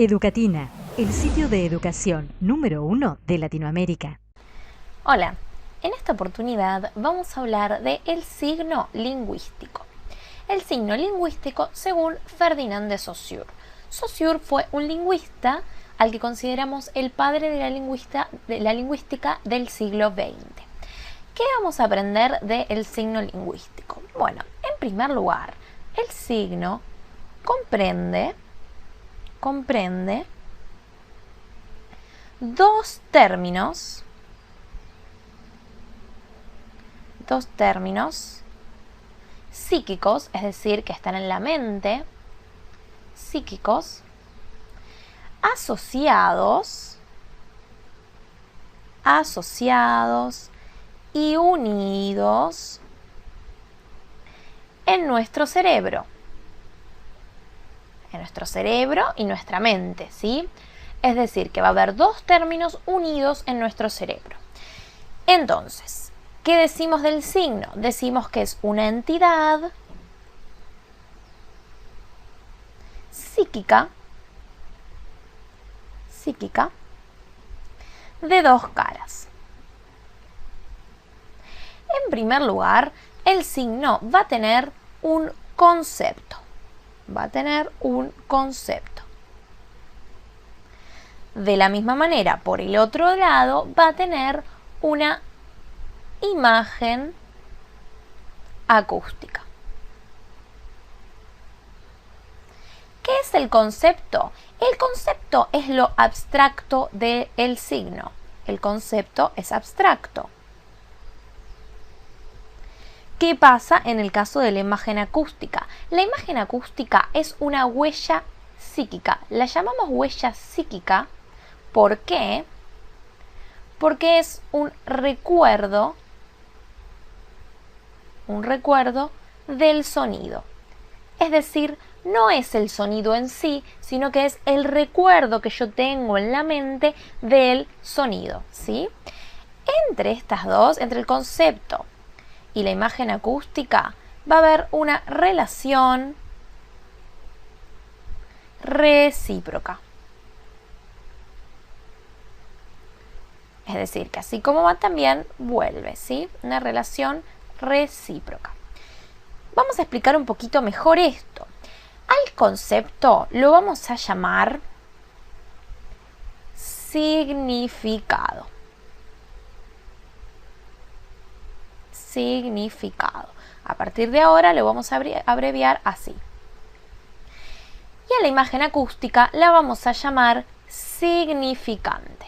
Educatina, el sitio de educación número 1 de Latinoamérica. Hola, en esta oportunidad vamos a hablar del signo lingüístico. El signo lingüístico según Ferdinand de Saussure. Saussure fue un lingüista al que consideramos el padre de la lingüística del siglo XX. ¿Qué vamos a aprender del signo lingüístico? Bueno, en primer lugar, el signo comprende dos términos psíquicos, es decir, que están en la mente, psíquicos, asociados y unidos en nuestro cerebro y nuestra mente, ¿sí? Es decir, que va a haber dos términos unidos en nuestro cerebro. Entonces, ¿qué decimos del signo? Decimos que es una entidad psíquica de dos caras. En primer lugar, el signo va a tener un concepto. De la misma manera, por el otro lado, va a tener una imagen acústica. ¿Qué es el concepto? El concepto es lo abstracto del signo. El concepto es abstracto. ¿Qué pasa en el caso de la imagen acústica? La imagen acústica es una huella psíquica. La llamamos huella psíquica. ¿Por qué? Porque es un recuerdo del sonido. Es decir, no es el sonido en sí, sino que es el recuerdo que yo tengo en la mente del sonido, ¿sí? Entre estas dos, entre el concepto y la imagen acústica, va a haber una relación recíproca. Es decir, que así como va también vuelve, ¿sí? Una relación recíproca. Vamos a explicar un poquito mejor esto. Al concepto lo vamos a llamar significado. A partir de ahora lo vamos a abreviar así. Y a la imagen acústica la vamos a llamar significante.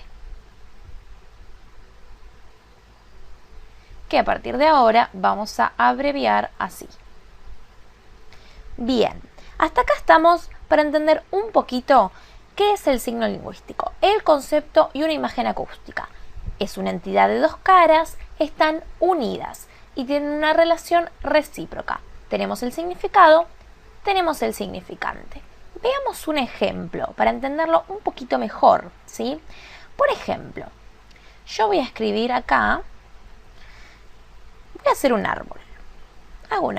Que a partir de ahora vamos a abreviar así. Bien, hasta acá estamos para entender un poquito qué es el signo lingüístico, el concepto y una imagen acústica. Es una entidad de dos caras, están unidas y tienen una relación recíproca. Tenemos el significado, tenemos el significante. Veamos un ejemplo para entenderlo un poquito mejor, ¿sí? Por ejemplo, yo voy a escribir acá, voy a hacer un árbol. Hago un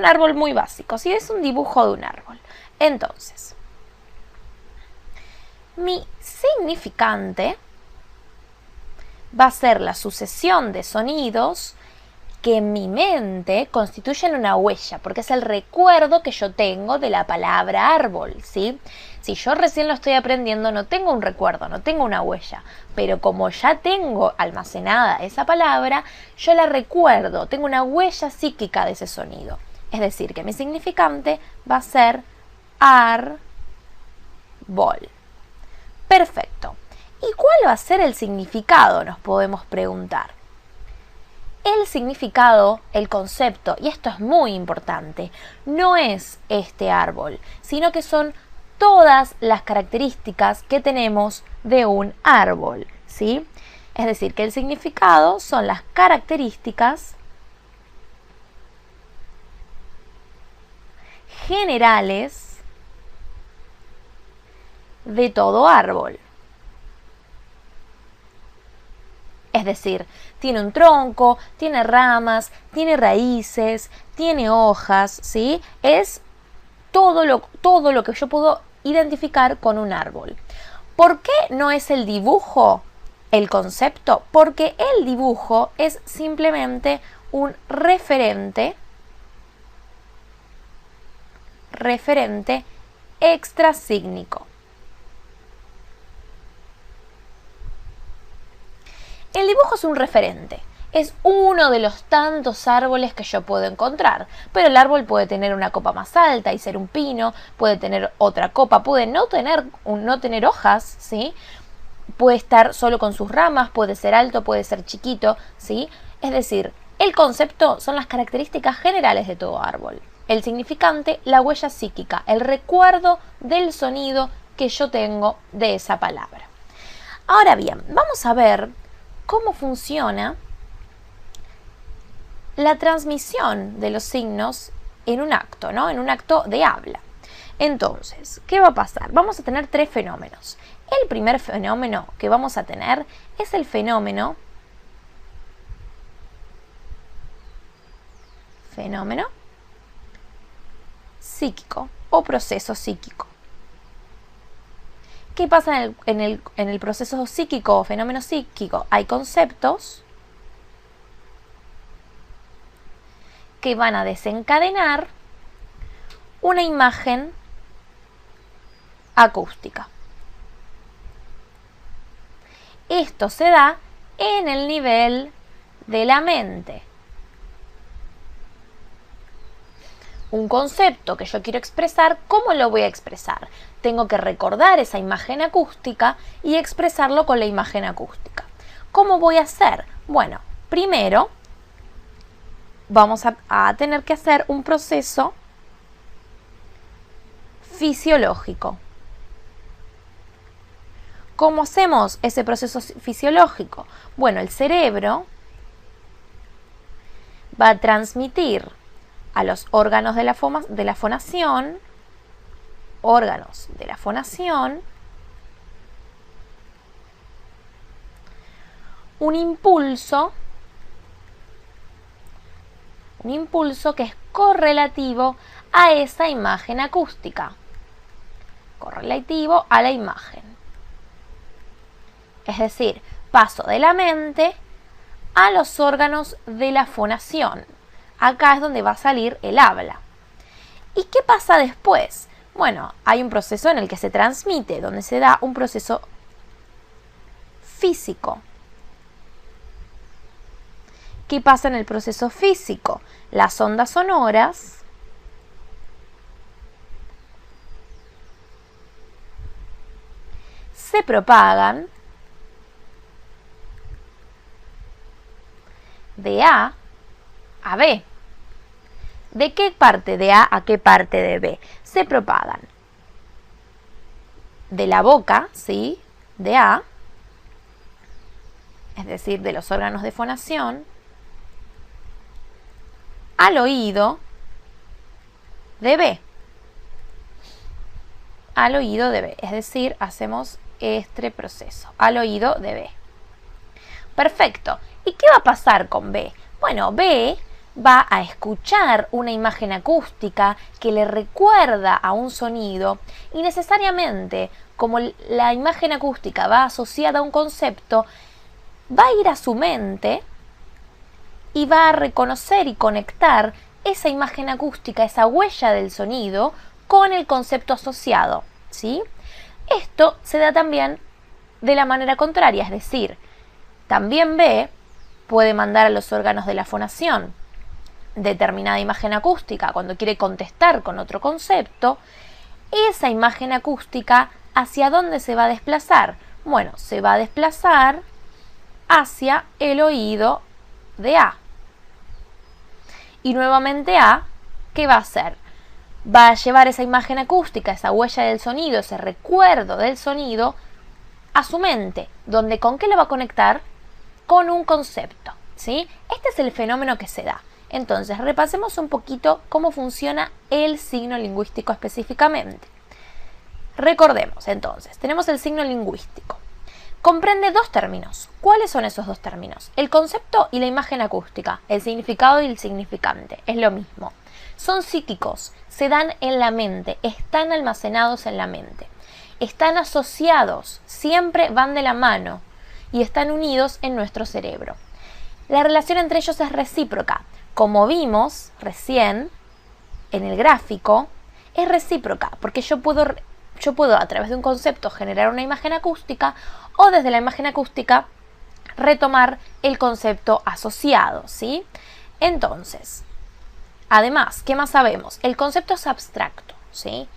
árbol muy básico, ¿sí? Es un dibujo de un árbol. Entonces, mi significante va a ser la sucesión de sonidos que en mi mente constituyen una huella, porque es el recuerdo que yo tengo de la palabra árbol, ¿sí? Si yo recién lo estoy aprendiendo, no tengo un recuerdo, no tengo una huella, pero como ya tengo almacenada esa palabra, yo la recuerdo, tengo una huella psíquica de ese sonido. Es decir, que mi significante va a ser árbol. Perfecto. ¿Y cuál va a ser el significado? Nos podemos preguntar. El significado, el concepto, y esto es muy importante, no es este árbol, sino que son todas las características que tenemos de un árbol, ¿sí? Es decir, que el significado son las características generales de todo árbol. Es decir, tiene un tronco, tiene ramas, tiene raíces, tiene hojas, ¿sí? Es todo lo que yo puedo identificar con un árbol. ¿Por qué no es el dibujo el concepto? Porque el dibujo es simplemente un referente extrasígnico. El dibujo es un referente. Es uno de los tantos árboles que yo puedo encontrar, pero el árbol puede tener una copa más alta y ser un pino, puede tener otra copa, puede no tener hojas, ¿sí? Puede estar solo con sus ramas, puede ser alto, puede ser chiquito, ¿sí? Es decir, el concepto son las características generales de todo árbol. El significante, la huella psíquica, el recuerdo del sonido que yo tengo de esa palabra. Ahora bien, vamos a ver cómo funciona la transmisión de los signos en un acto, ¿no? En un acto de habla. Entonces, ¿qué va a pasar? Vamos a tener tres fenómenos. El primer fenómeno que vamos a tener es el fenómeno psíquico o proceso psíquico. ¿Qué pasa en el proceso psíquico o fenómeno psíquico? Hay conceptos que van a desencadenar una imagen acústica. Esto se da en el nivel de la mente. Un concepto que yo quiero expresar, ¿cómo lo voy a expresar? Tengo que recordar esa imagen acústica y expresarlo con la imagen acústica. ¿Cómo voy a hacer? Bueno, primero vamos a tener que hacer un proceso fisiológico. ¿Cómo hacemos ese proceso fisiológico? Bueno, el cerebro va a transmitir a los órganos de la fonación, un impulso que es correlativo a esa imagen acústica, correlativo a la imagen. Es decir, paso de la mente a los órganos de la fonación. Acá es donde va a salir el habla. ¿Y qué pasa después? Bueno, hay un proceso en el que se transmite, donde se da un proceso físico. ¿Qué pasa en el proceso físico? Las ondas sonoras se propagan de A a B. ¿De qué parte de A a qué parte de B? Se propagan de la boca, ¿sí? De A, es decir, de los órganos de fonación, al oído de B. Al oído de B, es decir, hacemos este proceso, al oído de B. Perfecto. ¿Y qué va a pasar con B? Bueno, B va a escuchar una imagen acústica que le recuerda a un sonido y necesariamente, como la imagen acústica va asociada a un concepto, va a ir a su mente y va a reconocer y conectar esa imagen acústica, esa huella del sonido, con el concepto asociado, ¿sí? Esto se da también de la manera contraria, es decir, también B puede mandar a los órganos de la fonación determinada imagen acústica cuando quiere contestar con otro concepto. Esa imagen acústica, ¿hacia dónde se va a desplazar? Bueno, se va a desplazar hacia el oído de A. Y nuevamente A, ¿qué va a hacer? Va a llevar esa imagen acústica, esa huella del sonido, ese recuerdo del sonido, a su mente, donde ¿con qué lo va a conectar? Con un concepto, ¿sí? Este es el fenómeno que se da. Entonces, repasemos un poquito cómo funciona el signo lingüístico específicamente. Recordemos, entonces, tenemos el signo lingüístico. Comprende dos términos. ¿Cuáles son esos dos términos? El concepto y la imagen acústica, el significado y el significante, es lo mismo. son psíquicos, se dan en la mente, están almacenados en la mente, están asociados, siempre van de la mano y están unidos en nuestro cerebro. La relación entre ellos es recíproca. Como vimos recién en el gráfico, es recíproca, porque yo puedo a través de un concepto generar una imagen acústica o desde la imagen acústica retomar el concepto asociado, ¿sí? Entonces, además, ¿qué más sabemos? El concepto es abstracto, ¿sí?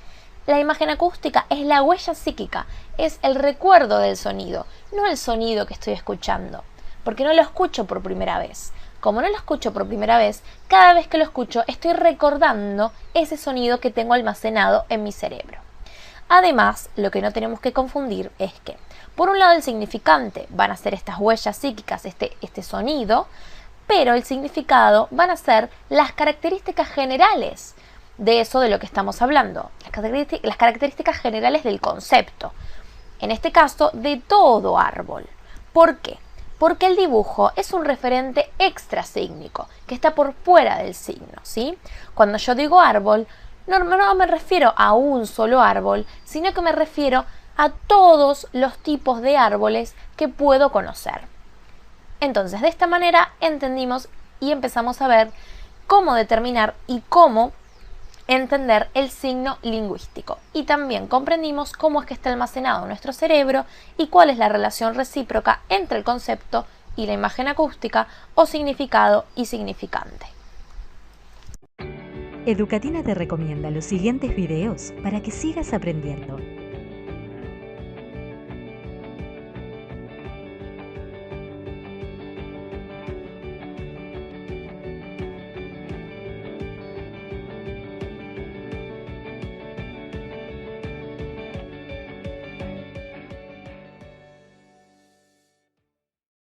La imagen acústica es la huella psíquica, es el recuerdo del sonido, no el sonido que estoy escuchando, porque no lo escucho por primera vez. Como no lo escucho por primera vez, cada vez que lo escucho estoy recordando ese sonido que tengo almacenado en mi cerebro. Además, lo que no tenemos que confundir es que, por un lado, el significante van a ser estas huellas psíquicas, este sonido, pero el significado van a ser las características generales de eso de lo que estamos hablando, las características generales del concepto, en este caso de todo árbol. ¿Por qué? Porque el dibujo es un referente extrasígnico, que está por fuera del signo, ¿sí? Cuando yo digo árbol, no me refiero a un solo árbol, sino que me refiero a todos los tipos de árboles que puedo conocer. Entonces, de esta manera entendimos y empezamos a ver cómo determinar y cómo entender el signo lingüístico. Y también comprendimos cómo es que está almacenado en nuestro cerebro y cuál es la relación recíproca entre el concepto y la imagen acústica o significado y significante. Educatina te recomienda los siguientes videos para que sigas aprendiendo.